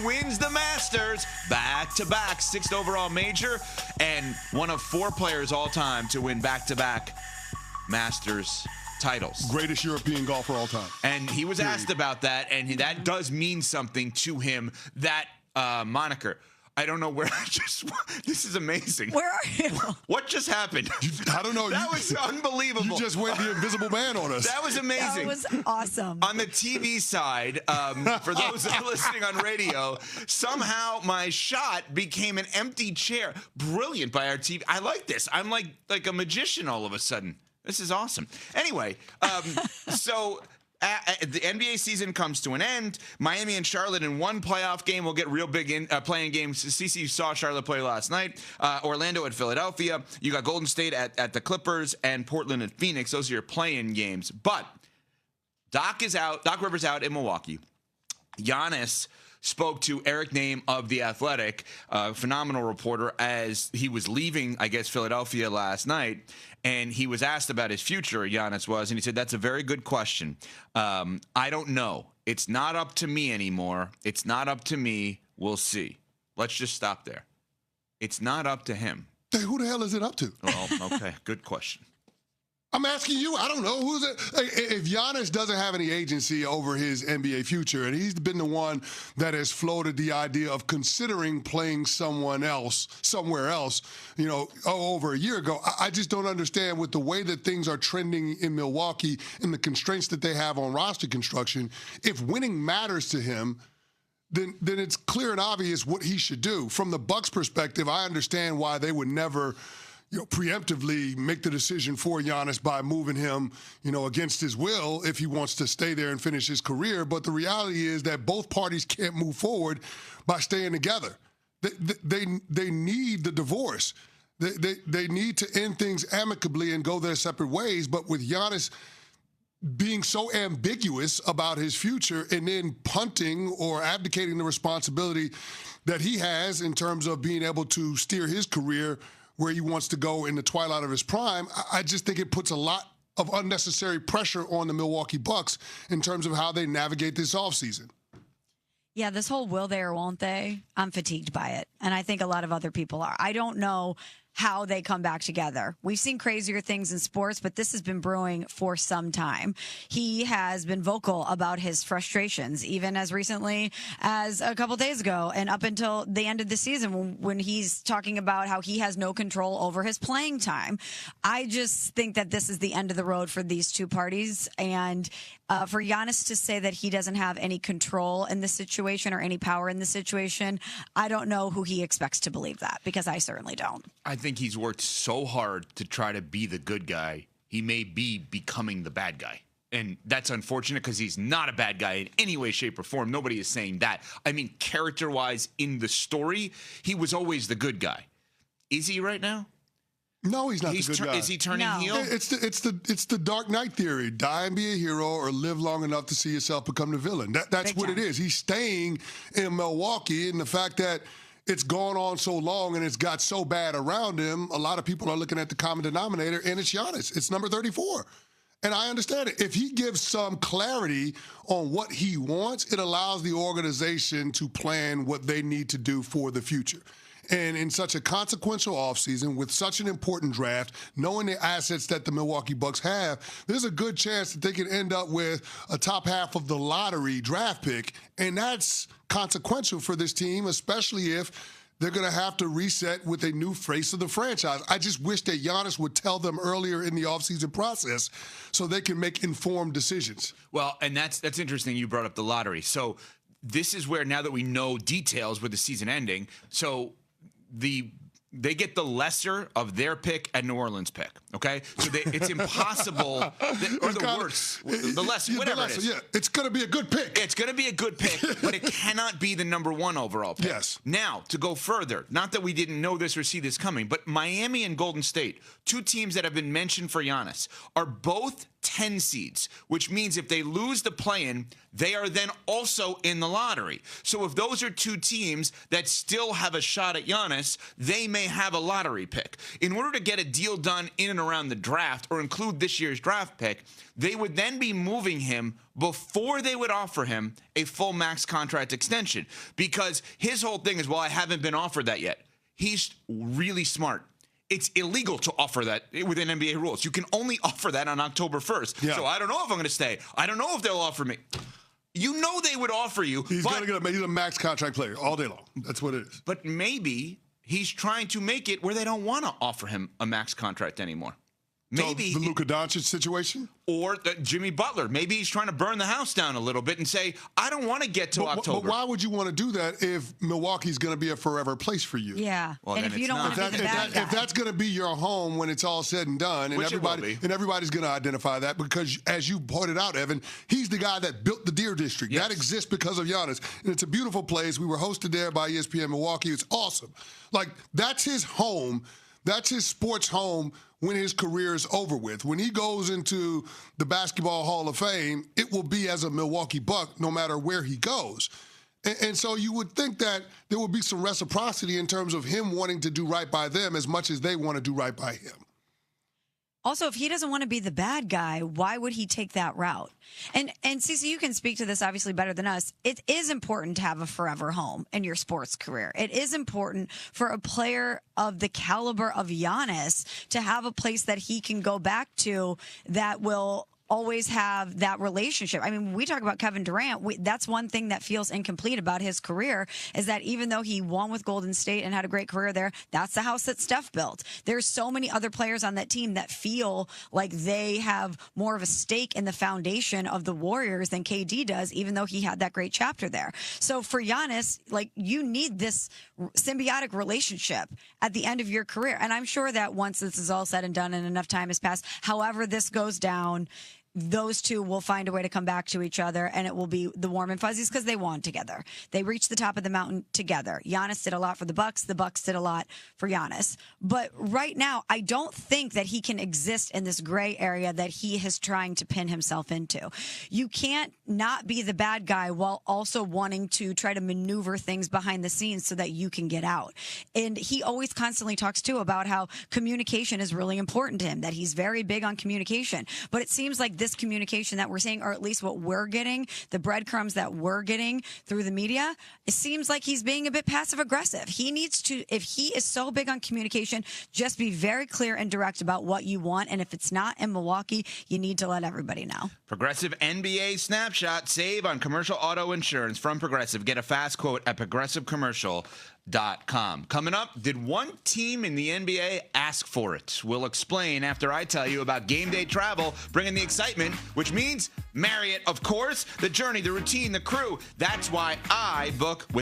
wins the Masters, back-to-back 6th overall major, and one of 4 players all time to win back-to-back Masters titles. Greatest European golfer all time. And he was asked about that, and that does mean something to him, that moniker. I don't know where this is amazing. Where are you? What just happened? I don't know. That was unbelievable. You just went the invisible man on us. That was amazing. That was awesome. On the TV side, for those that are listening on radio, somehow my shot became an empty chair. Brilliant by our TV. I like this. I'm like a magician all of a sudden. This is awesome. Anyway, so the NBA season comes to an end. Miami and Charlotte in one playoff game will get real big playing games. CC saw Charlotte play last night. Orlando at Philadelphia. You got Golden State at the Clippers and Portland at Phoenix. Those are your play-in games. But Doc Rivers out in Milwaukee. Giannis spoke to Eric Name of The Athletic, a phenomenal reporter, as he was leaving, I guess, Philadelphia last night. And he was asked about his future, Giannis was, and he said, that's a very good question. I don't know. It's not up to me anymore. It's not up to me. We'll see. Let's just stop there. It's not up to him. Hey, who the hell is it up to? Well, okay, good question. I'm asking you. I don't know. Who's it? If Giannis doesn't have any agency over his NBA future, and he's been the one that has floated the idea of considering playing somewhere else, over a year ago, I just don't understand with the way that things are trending in Milwaukee and the constraints that they have on roster construction. If winning matters to him, then it's clear and obvious what he should do. From the Bucks' perspective, I understand why they would never preemptively make the decision for Giannis by moving him, against his will if he wants to stay there and finish his career. But the reality is that both parties can't move forward by staying together. They need the divorce. They need to end things amicably and go their separate ways. But with Giannis being so ambiguous about his future and then punting or abdicating the responsibility that he has in terms of being able to steer his career where he wants to go in the twilight of his prime, I just think it puts a lot of unnecessary pressure on the Milwaukee Bucks in terms of how they navigate this offseason. Yeah, this whole will they or won't they, I'm fatigued by it. And I think a lot of other people are. I don't know how they come back together. We've seen crazier things in sports, but this has been brewing for some time. He has been vocal about his frustrations, even as recently as a couple days ago and up until the end of the season when he's talking about how he has no control over his playing time. I just think that this is the end of the road for these two parties. And for Giannis to say that he doesn't have any control in the situation or any power in the situation, I don't know who he expects to believe that, because I certainly don't. I think he's worked so hard to try to be the good guy, he may be becoming the bad guy. And that's unfortunate because he's not a bad guy in any way, shape, or form. Nobody is saying that. I mean, character-wise in the story, he was always the good guy. Is he right now? No, he's not the good guy. Is he turning heel? It's the Dark Knight theory. Die and be a hero, or live long enough to see yourself become the villain. That's what it is. He's staying in Milwaukee, and the fact that it's gone on so long and it's got so bad around him, a lot of people are looking at the common denominator, and it's Giannis. It's number 34. And I understand it. If he gives some clarity on what he wants, it allows the organization to plan what they need to do for the future. And in such a consequential offseason with such an important draft, knowing the assets that the Milwaukee Bucks have, there's a good chance that they could end up with a top half of the lottery draft pick. And that's consequential for this team, especially if they're going to have to reset with a new face of the franchise. I just wish that Giannis would tell them earlier in the offseason process so they can make informed decisions. Well, and that's interesting you brought up the lottery. So this is where, now that we know details with the season ending, so they get the lesser of their pick and New Orleans pick, okay? So it's impossible, or the worse, the lesser, whatever it is. Yeah, it's going to be a good pick. It's going to be a good pick, but it cannot be the number 1 overall pick. Yes. Now, to go further, not that we didn't know this or see this coming, but Miami and Golden State, two teams that have been mentioned for Giannis, are both 10 seeds, which means if they lose the play-in, they are then also in the lottery. So if those are two teams that still have a shot at Giannis, they may have a lottery pick. In order to get a deal done in and around the draft or include this year's draft pick, they would then be moving him before they would offer him a full max contract extension, because his whole thing is, well, I haven't been offered that yet. He's really smart. It's illegal to offer that within NBA rules. You can only offer that on October 1st. Yeah. So I don't know if I'm going to stay. I don't know if they'll offer me. You know they would offer you. He's a max contract player all day long. That's what it is. But maybe he's trying to make it where they don't want to offer him a max contract anymore. Maybe the Luka Doncic situation? Or Jimmy Butler. Maybe he's trying to burn the house down a little bit and say, I don't want to get to October. But why would you want to do that if Milwaukee's going to be a forever place for you? Yeah. Well, and if you don't want to be the bad guy. If that's going to be your home when it's all said and done, and everybody's going to identify that, because as you pointed out, Evan, he's the guy that built the Deer District. Yes. That exists because of Giannis. And it's a beautiful place. We were hosted there by ESPN Milwaukee. It's awesome. Like, that's his home. That's his sports home when his career is over with. When he goes into the Basketball Hall of Fame, it will be as a Milwaukee Buck no matter where he goes. And so you would think that there would be some reciprocity in terms of him wanting to do right by them as much as they want to do right by him. Also, if he doesn't want to be the bad guy, why would he take that route? And Cece, you can speak to this obviously better than us. It is important to have a forever home in your sports career. It is important for a player of the caliber of Giannis to have a place that he can go back to that will always have that relationship. I mean, when we talk about Kevin Durant, that's one thing that feels incomplete about his career, is that even though he won with Golden State and had a great career there, that's the house that Steph built. There's so many other players on that team that feel like they have more of a stake in the foundation of the Warriors than KD does, even though he had that great chapter there. So for Giannis, like, you need this symbiotic relationship at the end of your career. And I'm sure that once this is all said and done and enough time has passed, however this goes down, those two will find a way to come back to each other, and it will be the warm and fuzzies because they won together. They reached the top of the mountain together. Giannis did a lot for the Bucks. The Bucks did a lot for Giannis. But right now, I don't think that he can exist in this gray area that he is trying to pin himself into. You can't not be the bad guy while also wanting to try to maneuver things behind the scenes so that you can get out. And he always constantly talks, too, about how communication is really important to him, that he's very big on communication. But it seems like this communication that we're seeing, or at least what we're getting, the breadcrumbs that we're getting through the media, it seems like he's being a bit passive aggressive. He needs to, if he is so big on communication, just be very clear and direct about what you want. And if it's not in Milwaukee, you need to let everybody know. Progressive NBA Snapshot. Save on commercial auto insurance from Progressive. Get a fast quote at progressivecommercial.com. Coming up, did one team in the NBA ask for it? We'll explain after I tell you about game day travel, bringing the excitement, which means Marriott, of course, the journey, the routine, the crew. That's why I book with